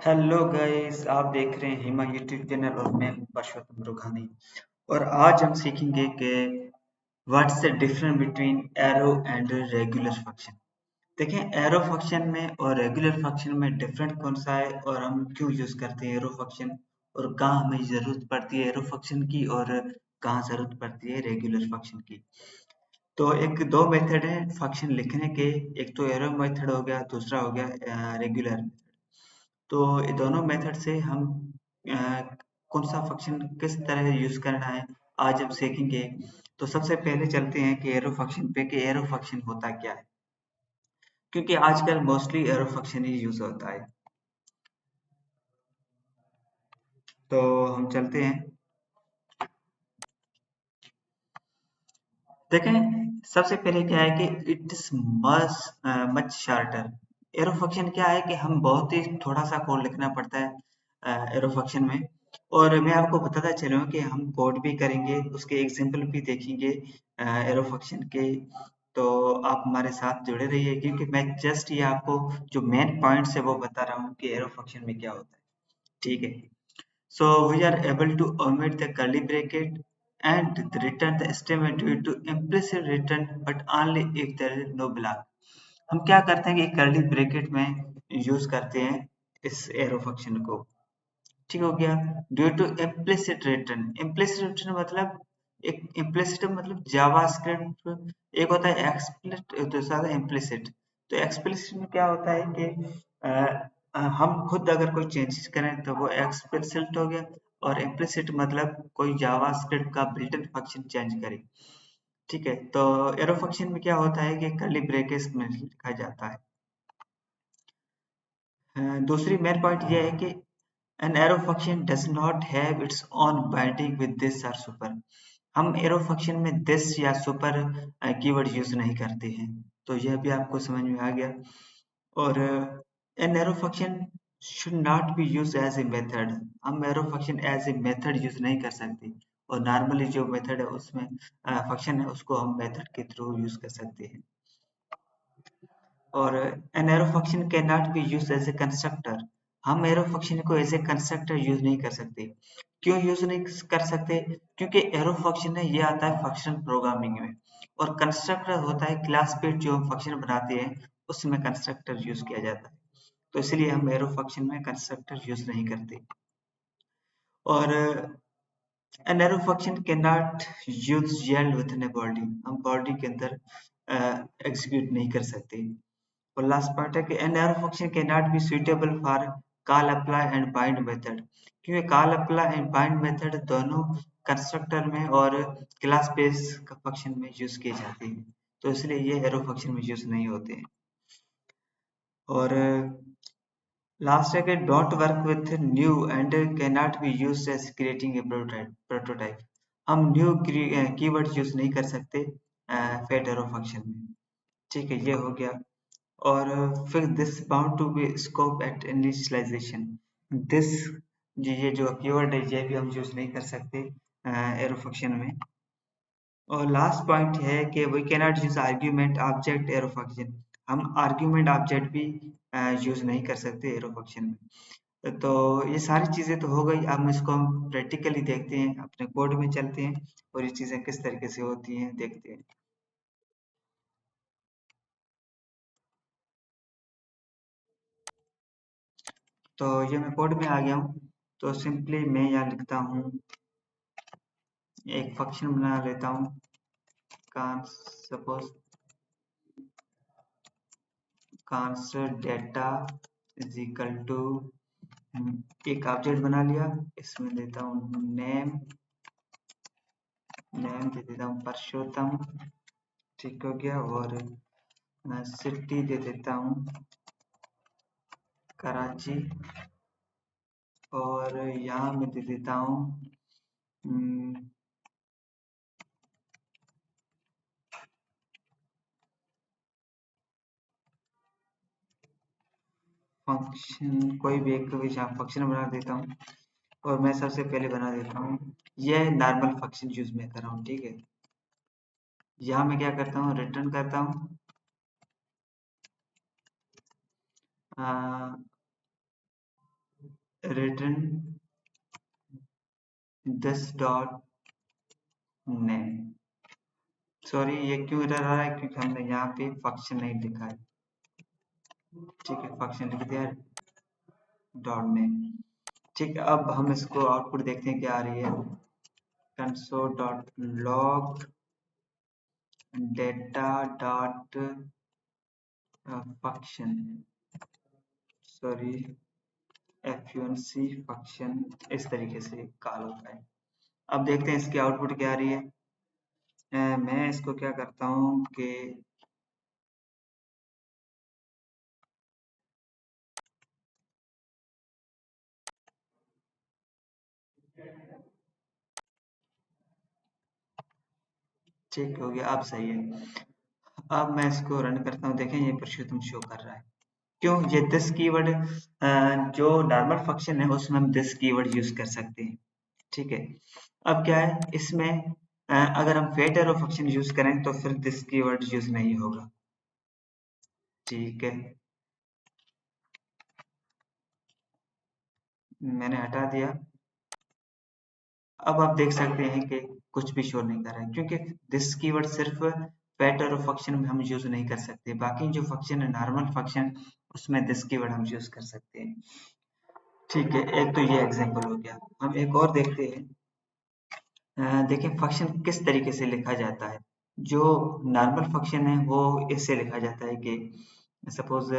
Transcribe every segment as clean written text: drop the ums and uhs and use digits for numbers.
Hello guys, आप देख रहे हैं हिमा यूट्यूब चैनल और मैं हूं परशोत्तम रुघानी। और आज हम सीखेंगे कि what's the difference between arrow and regular function. देखें, एरो फंक्शन में और रेगुलर फंक्शन में डिफरेंट कौन सा है और हम क्यों यूज करते हैं एरो फंक्शन, और कहाँ हमें जरूरत पड़ती है एरो फंक्शन की और कहाँ जरूरत पड़ती है रेगुलर फंक्शन की। तो एक दो मेथड है फंक्शन लिखने के, एक तो एरो मेथड हो गया, दूसरा हो गया रेगुलर। तो ये दोनों मेथड से हम अ, कौन सा फंक्शन किस तरह यूज करना है आज हम सीखेंगे। तो सबसे पहले चलते हैं कि एरो फंक्शन पे, कि एरो फंक्शन होता क्या है, क्योंकि आजकल मोस्टली एरो फंक्शन ही यूज होता है। तो हम चलते हैं। देखें, सबसे पहले क्या है कि it is much shorter. Arrow function क्या है कि हम बहुत ही थोड़ा सा कोड लिखना पड़ता है एरो फंक्शन में। और मैं आपको बताता चलूँ कि हम कोड भी करेंगे, उसके एग्जाम्पल भी देखेंगे एरो फंक्शन के। तो आप हमारे साथ जुड़े रहिए, क्योंकि मैं जस्ट ये आपको जो मेन पॉइंट्स है वो बता रहा हूँ कि एरो फंक्शन में क्या होता है। ठीक है। So we are able to omit the curly bracket and return the statement due to implicit return, but only if there is no block. हम क्या करते हैं कि कर्ली ब्रैकेट में यूज करते हैं इस एरो फंक्शन को। ठीक हो गया। Due to implicit return, implicit return मतलब, एक इम्प्लिसिट मतलब जावास्क्रिप्ट, एक होता है एक्सप्लिसिट, दूसरा होता है इम्प्लिसिट। तो एक्सप्लिसिट में क्या होता है कि हम खुद अगर कोई चेंजेस करें तो वो एक्सप्लिसिट हो गया, और इम्प्लिसिट मतलब कोई जावास्क्रिप्ट का बिल्ट इन फंक्शन चेंज करे। ठीक है। तो एरो फंक्शन में क्या होता है कि कर्ली ब्रैकेट्स में लिखा जाता है। दूसरी मेन पॉइंट ये है कि an arrow function does not have its own binding with this or super। हम एरो फंक्शन में this या super कीवर्ड यूज नहीं करते हैं। तो यह भी आपको समझ में आ गया। और an arrow function should not be used as a method। हम arrow function as a method use नहीं कर सकते, और नॉर्मली जो मेथड है उसमें फंक्शन है उसको हम मेथड के थ्रू यूज कर सकते हैं। और an arrow function can not be use as a constructor. हम एरो फंक्शन को एज ए कंस्ट्रक्टर यूज नहीं कर सकते। क्यों यूज नहीं कर सकते? क्योंकि एरो फंक्शन है ये आता है फंक्शन प्रोग्रामिंग में, और कंस्ट्रक्टर होता है क्लास पे जो हम फंक्शन बनाते हैं उसमें कंस्ट्रक्टर यूज किया जाता है। तो इसलिए हम एरो फंक्शन में कंस्ट्रक्टर यूज नहीं करते। और an arrow function can not use yield within a body. हम बॉडी के अंदर एग्जीक्यूट नहीं कर सकते। और लास्ट पार्ट है कि an arrow function can not be suitable for call apply and bind method, क्योंकि call apply and bind method दोनों कंस्ट्रक्टर में और क्लास बेस फंक्शन में यूज किए जाते हैं। तो इसलिए ये एरो फंक्शन में यूज नहीं होते हैं। और लास्ट है कि don't work with new and can not be used as creating a prototype. हम न्यू कीवर्ड यूज नहीं कर सकते फेट एरो फंक्शन में। ठीक है, ये हो गया। और फिर this bound to be scope at initialization. This, ये जो कीवर्ड है ये भी हम यूज नहीं कर सकते एरो फंक्शन में। और लास्ट पॉइंट है कि we can not use argument object arrow function. हम आर्ग्यूमेंट ऑब्जेक्ट भी यूज नहीं कर सकते एरो फंक्शन में। तो ये सारी चीजें तो हो गई। अब इसको हम प्रैक्टिकली देखते हैं, अपने कोड में चलते हैं और ये चीजें किस तरीके से होती हैं देखते हैं। तो ये मैं कोड में आ गया हूँ। तो सिंपली मैं यहाँ लिखता हूँ, एक फंक्शन बना लेता हूँ, suppose const data is equal to, एक ऑब्जेक्ट बना लिया, इसमें देता हूँ नेम, नेम दे देता हूँ परशोत्तम। ठीक हो गया। और सिटी दे देता हूँ कराची। और यहाँ मैं दे देता हूँ फंक्शन, कोई भी एक फंक्शन बना देता हूँ। और मैं सबसे पहले बना देता हूँ, यह नॉर्मल फंक्शन यूज में कर रहा हूँ। ठीक है। यहाँ मैं क्या करता हूँ, रिटर्न करता हूँ return this dot name. Sorry, ये क्यों एरर आ रहा है? क्योंकि हमने यहाँ पे फंक्शन नहीं लिखा है। ठीक है, फंक्शन लिख दिया डॉट नेम। ठीक है, अब हम इसको आउटपुट देखते हैं क्या आ रही है। Console dot log data dot function, sorry FUNC function, इस तरीके से कॉल होता है। अब देखते हैं इसकी आउटपुट क्या आ रही है। मैं इसको क्या करता हूँ कि ठीक हो गया, अब सही है। अब मैं इसको रन करता हूँ, देखें ये पुरुषोत्तम शो कर रहा है। क्यों? ये दिस कीवर्ड जो नॉर्मल फंक्शन है उसमें हम दिस कीवर्ड यूज कर सकते हैं। ठीक है, अब क्या है इसमें अगर हम फेट एरो फंक्शन यूज करें तो फिर दिस कीवर्ड यूज नहीं होगा। ठीक है, मैंने हटा दिया। अब आप देख सकते हैं कि कुछ भी शो नहीं कर रहा है, क्योंकि दिस कीवर्ड सिर्फ फेट एरो फंक्शन में हम यूज नहीं कर सकते। बाकी जो फंक्शन है नॉर्मल फंक्शन, उसमें दिस कीवर्ड हम यूज कर सकते हैं। ठीक है, एक तो ये एग्जांपल हो गया। हम एक और देखते हैं। देखें फंक्शन किस तरीके से लिखा जाता है। जो नॉर्मल फंक्शन है वो इससे लिखा जाता है कि suppose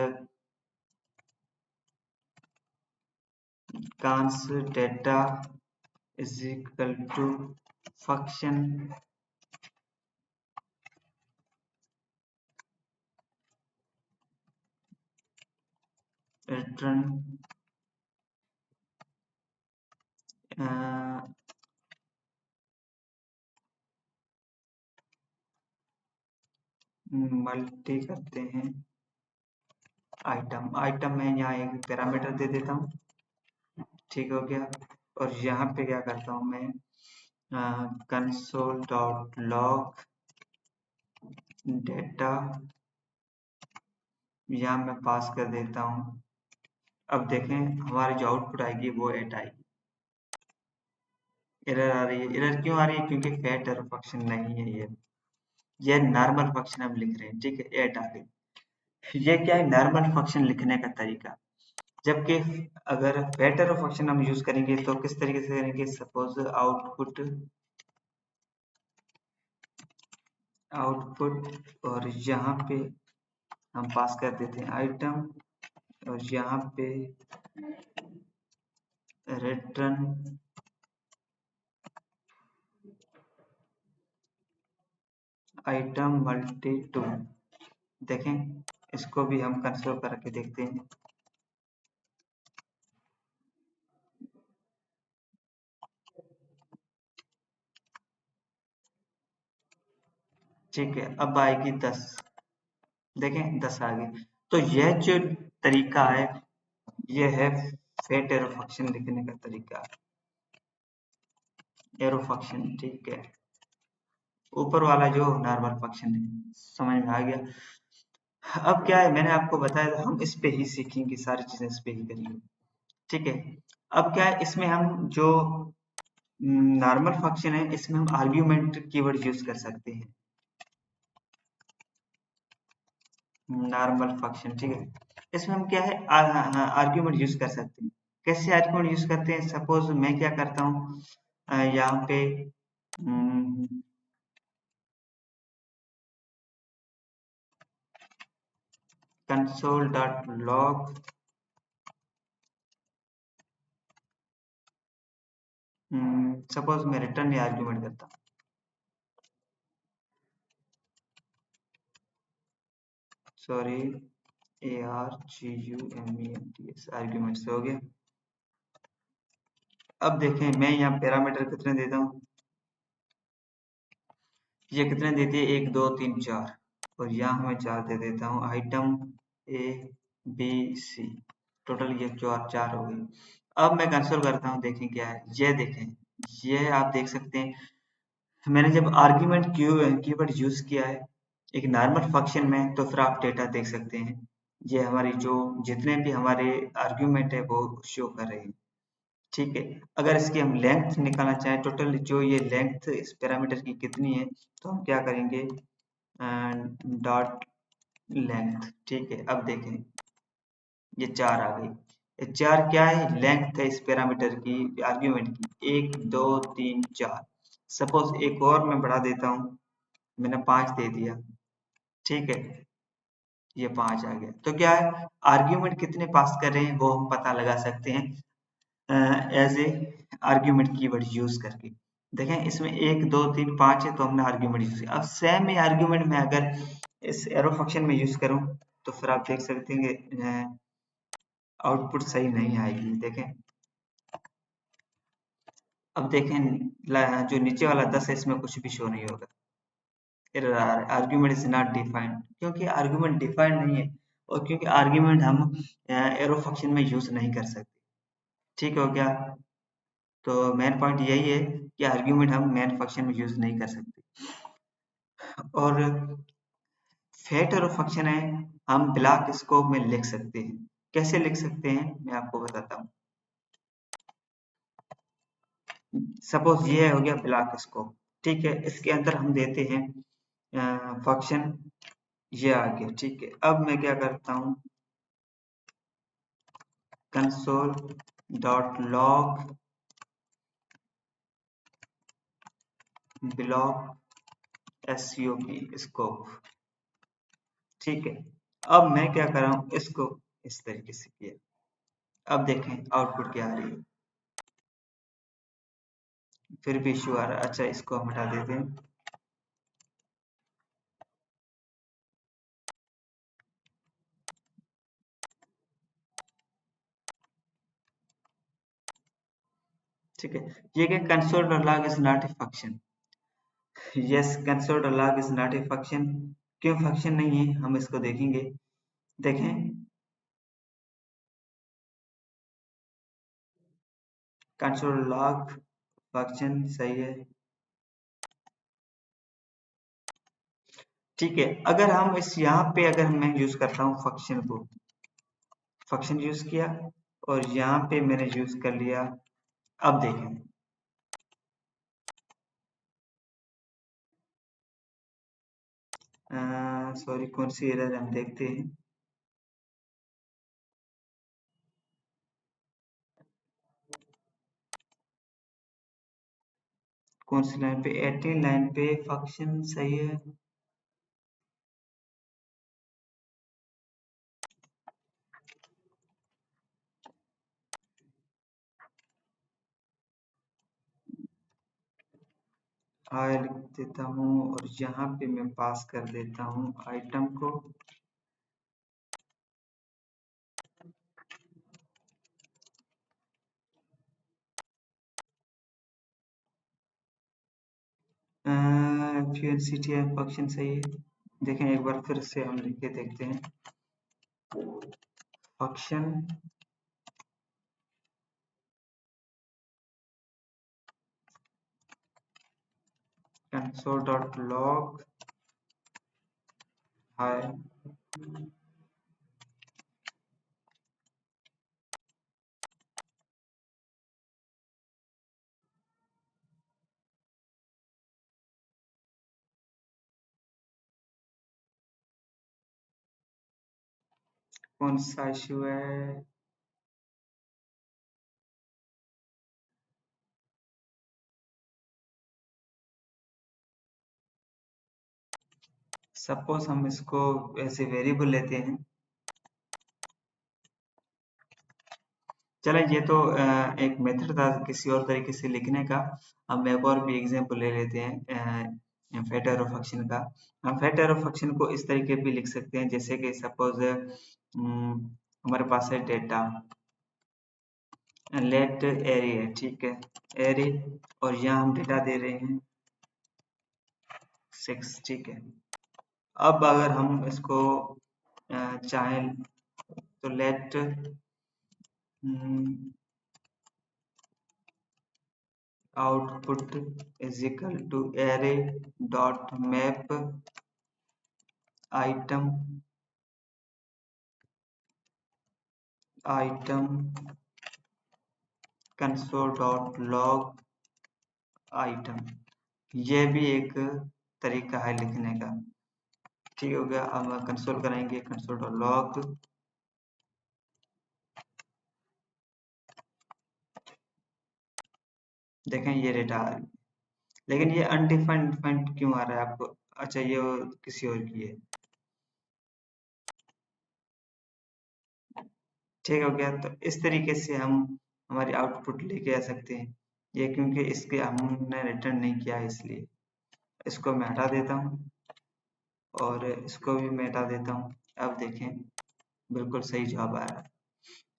const data is equal to function return multi करते हैं आइटम। आइटम में यहाँ एक पैरामीटर दे देता हूँ। ठीक हो गया। और यहाँ पे क्या करता हूँ मैं, कंसोल डॉट लॉग डेटा, यहाँ मैं पास कर देता हूँ। अब देखें हमारी जो आउटपुट आएगी वो 8 आएगी। एरर आ रही है। एरर क्यों आ रही है? क्योंकि फैट एरर फंक्शन नहीं है ये नॉर्मल फंक्शन हम लिख रहे हैं। ठीक है, 8 आ गई। ये क्या है? नॉर्मल फंक्शन लिखने का तरीका। जबकि अगर फैट एरर फंक्शन हम यूज करेंगे तो किस तरीके से करेंगे। सपोज आउटपुट और यहाँ पे हम पास कर देते हैं आइटम, और यहाँ पे रिटर्न आइटम मल्टी टू। देखें इसको भी हम कंसोल करके देखते हैं। ठीक है, अब आएगी 10। देखें 10 आ गई। तो यह जो तरीका है ये है फेट एरो फंक्शन लिखने का तरीका। एरो फंक्शन, ठीक है, ऊपर वाला जो नॉर्मल फंक्शन है, समझ में आ गया। अब क्या है, मैंने आपको बताया था हम इस पे ही सीखेंगे, सारी चीजें इस पे ही करेंगे। ठीक है, अब क्या है इसमें हम जो नॉर्मल फंक्शन है इसमें हम आर्ग्यूमेंट कीवर्ड यूज कर सकते हैं। नॉर्मल फंक्शन, ठीक है, इसमें हम क्या है आर्ग्यूमेंट यूज कर सकते हैं। कैसे आर्ग्यूमेंट यूज करते हैं? सपोज मैं क्या करता हूँ, यहाँ पे कंसोल डॉट लॉग सपोज मैं रिटर्न या आर्ग्यूमेंट करता हूँ। सॉरी, ARGUMENTS आर्ग्यूमेंट्स हो गया। अब देखें मैं यहाँ पैरामीटर कितने देता हूँ। ये कितने देती है? 1 2 3 4, और यहाँ मैं 4 दे देता हूँ। आइटम ABC, टोटल ये 4 हो गई। अब मैं कंसोल करता हूँ, देखें क्या है। ये देखें, ये आप देख सकते हैं मैंने जब आर्ग्यूमेंट कीवर्ड यूज किया है एक नॉर्मल फंक्शन में, तो फिर आप डेटा देख सकते हैं। ये हमारी जो जितने भी हमारे आर्ग्यूमेंट है वो शो कर रहे हैं। ठीक है। अगर इसकी हम लेंथ निकालना चाहें, टोटल जो ये लेंथ इस पैरामीटर की कितनी है, तो हम क्या करेंगे, डॉट लेंथ। ठीक है, अब देखें ये 4 आ गई। ये 4 क्या है, लेंथ है इस पैरामीटर की, आर्ग्यूमेंट की, 1 2 3 4। सपोज एक और मैं बढ़ा देता हूँ, मैंने 5 दे दिया। ठीक है, ये 5 आ गया। तो क्या है, आर्ग्यूमेंट कितने पास कर रहे हैं वो हम पता लगा सकते हैं as a argument keyword use करके। देखें इसमें 1 2 3 5 है, तो हमने आर्ग्यूमेंट यूज किया। अब सेम ही आर्ग्यूमेंट में अगर इस एरो फंक्शन में यूज करूं, तो फिर आप देख सकते हैं कि आउटपुट सही नहीं आएगी। देखें, अब देखें जो नीचे वाला 10 है, इसमें कुछ भी शो नहीं होगा, एरर आ रहा है, आर्ग्यूमेंट इज नॉट डिफाइंड, क्योंकि आर्ग्यूमेंट डिफाइंड नहीं है, और क्योंकि आर्ग्यूमेंट हम एरो फंक्शन में यूज नहीं कर सकते। ठीक हो गया। तो मेन पॉइंट यही है कि आर्ग्यूमेंट हम मेन फंक्शन में यूज नहीं कर सकते। और फेट एरो फंक्शन है, हम ब्लॉक स्कोप में लिख सकते हैं। कैसे लिख सकते हैं मैं आपको बताता हूँ। सपोज ये हो गया ब्लॉक स्कोप। ठीक है, इसके अंदर हम देते हैं फंक्शन, ये आ गया। ठीक है, अब मैं क्या करता हूँ, console dot log block scope. ठीक है, अब मैं क्या कर रहा हूँ, इसको इस तरीके से किया। अब देखें आउटपुट क्या आ रही है, फिर भी इशू आ रहा है। अच्छा, इसको हम हटा देते हैं। ठीक है, ये क्या, console dot log is not a function. Yes, console dot log is not a function. क्यों फंक्शन नहीं है, हम इसको देखेंगे। देखें, कंसोल लॉग फंक्शन सही है। ठीक है, अगर हम इस यहाँ पे अगर मैं यूज करता हूँ फंक्शन को, फंक्शन यूज किया, और यहाँ पे मैंने यूज कर लिया। अब देखें, सॉरी, कौन सी एरर हम देखते हैं। कौन सी लाइन पे, 18 लाइन पे फंक्शन सही है। आई लिख देता हूँ, और यहाँ पे मैं पास कर देता हूँ आइटम को। फंक्शन सही है। देखें एक बार फिर से हम लिख के देखते हैं, फंक्शन कंसोल डॉट लॉग हाय। कौन सा इशू है। सपोज हम इसको ऐसे वेरिएबल लेते हैं। चलो, ये तो एक मेथड था किसी और तरीके से लिखने का। हम एक और भी एग्जांपल ले लेते हैं फेट एरो फंक्शन का। हम फेट एरो फंक्शन को इस तरीके भी लिख सकते हैं, जैसे कि सपोज हमारे पास है डेटा लेट एरे है। ठीक है, एरे, और यहाँ हम डेटा दे रहे हैं 6। ठीक है, अब अगर हम इसको चाहें, तो let output is equal to array dot map item item console dot log item, ये भी एक तरीका है लिखने का। ठीक हो गया। अब हम कंसोल करेंगे कंसोल डॉट लॉग, देखें ये डेटा आ रही है, लेकिन ये अनडिफाइंड डिफाइंड क्यों आ रहा है आपको? अच्छा, ये किसी और की है। ठीक हो गया। तो इस तरीके से हम हमारी आउटपुट लेके आ सकते हैं। ये क्योंकि इसके हमने रिटर्न नहीं किया है, इसलिए इसको मैं हटा देता हूँ और इसको भी मैं हटा देता हूँ। अब देखें बिल्कुल सही जवाब आ रहा है।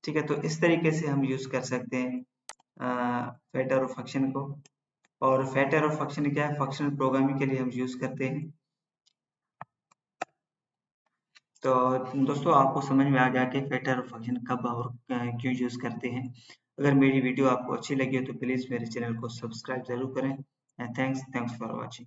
ठीक है, तो इस तरीके से हम यूज कर सकते हैं फैट एरो फंक्शन को। और फैट एरो फंक्शन क्या है? फंक्शनल प्रोग्रामिंग के लिए हम यूज करते हैं। तो दोस्तों, आपको समझ में आ गया कि फैट एरो फंक्शन कब और क्यों यूज करते हैं। अगर मेरी वीडियो आपको अच्छी लगी हो तो प्लीज मेरे चैनल को सब्सक्राइब जरूर करें। Thanks for watching.